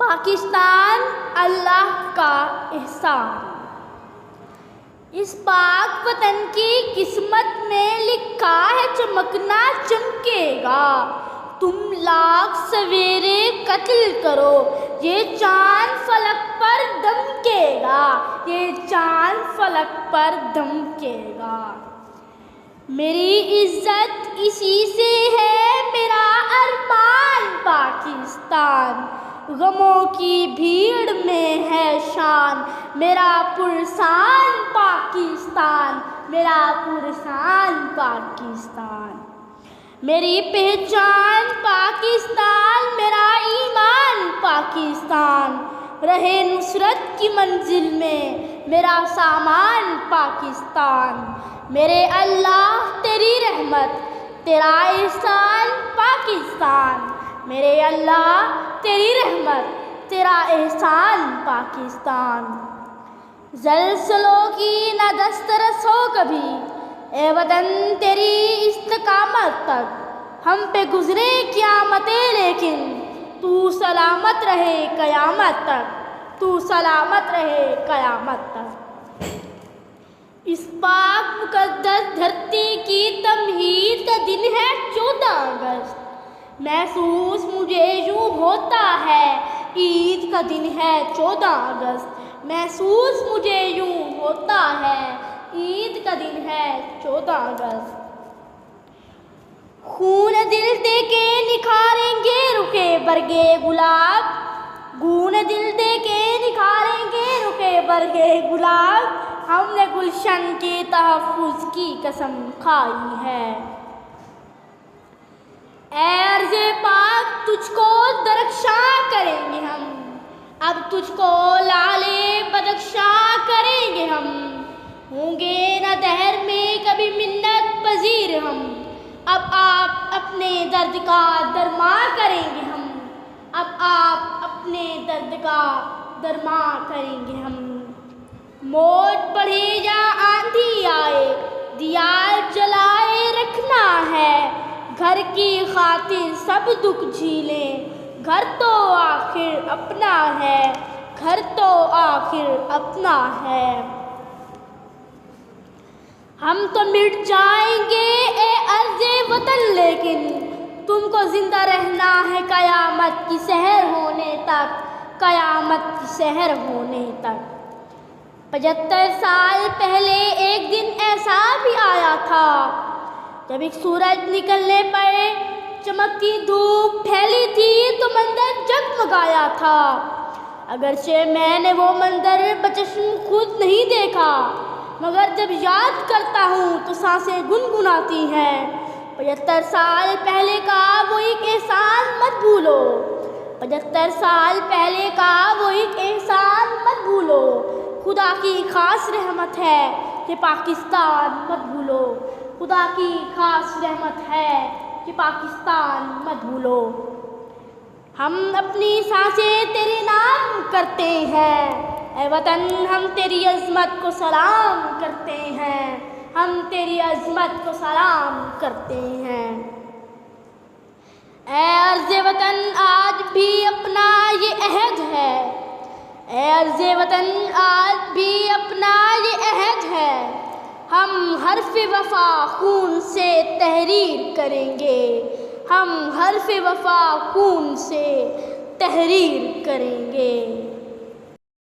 پاکستان اللہ کا احسان۔ اس پاک وطن کی قسمت میں لکھا ہے چمکنا چمکے گا۔ تم لاکھ سویرے قتل کرو یہ چاند فلک پر دمکے گا، یہ چاند فلک پر دمکے گا۔ میری عزت اسی سے ہے، میرا ارمان پاکستان۔ غموں کی بھیڑ میں ہے شان میرا پرسان پاکستان، میرا پرسان پاکستان۔ میری پہچان پاکستان، میرا ایمان پاکستان۔ رہے نصرت کی منزل میں میرا سامان پاکستان۔ میرے اللہ تیری رحمت تیرا احسان پاکستان، میرے اللہ تیری رحمت تیرا احسان پاکستان۔ زلزلوں کی نہ دسترس ہو کبھی اے وطن تیری استقامت تک، ہم پہ گزرے قیامتیں لیکن تو سلامت رہے قیامت تک، تو سلامت رہے قیامت تک۔ اس پاک مقدس دھرتی کی تمہید کا دن ہے 14 اگست۔ محسوس مجھے یوں ہوتا ہے عید کا دن ہے 14 اگست، محسوس مجھے یوں ہوتا ہے عید کا دن ہے 14 اگست۔ خون دل دے کے نکھاریں گے رکے برگے گلاب، خون دل دے کے نکھاریں گے رکے برگے گلاب۔ ہم نے گلشن کے تحفظ کی قسم کھائی ہے۔ اے ارض پاک تجھ کو درخشاں کریں گے ہم، اب تجھ کو لالے بدخشاں کریں گے ہم۔ ہوں گے نہ دہر میں کبھی منت پذیر ہم، اب آپ اپنے درد کا درماں کریں گے ہم، اب آپ اپنے درد کا درماں کریں گے ہم۔ موت بڑھے یا آندھی آئے دیار جلائے رکھنا ہے، گھر کی خاطر سب دکھ جھیلیں، گھر تو آخر اپنا ہے، گھر تو آخر اپنا ہے۔ ہم تو مٹ جائیں گے اے ارض وطن لیکن تم کو زندہ رہنا ہے قیامت کی سحر ہونے تک، قیامت کی سحر ہونے تک۔ 75 سال پہلے ایک دن ایسا بھی آیا تھا جب ایک سورج نکلنے پر چمکتی دھوپ پھیلی تھی تو منظر جگمگایا تھا۔ اگرچہ میں نے وہ منظر بچشم خود نہیں دیکھا، مگر جب یاد کرتا ہوں تو سانسیں گنگناتی ہیں۔ 75 سال پہلے کا وہ ایک احسان مت بھولو، 75 سال پہلے کا وہ ایک احسان مت بھولو۔ خدا کی خاص رحمت ہے کہ پاکستان مت بھولو، خدا کی خاص رحمت ہے کہ پاکستان مت بھولو۔ ہم اپنی سانسیں تیرے نام کرتے ہیں اے وطن، ہم تیری عظمت کو سلام کرتے ہیں، ہم تیری عظمت کو سلام کرتے ہیں۔ اے ارض وطن آج بھی اپنا یہ عہد ہے، اے ارض وطن آج بھی اپنا یہ عہد ہے، ہم حرف وفا خون سے تحریر کریں گے، ہم حرف وفا خون سے تحریر کریں گے۔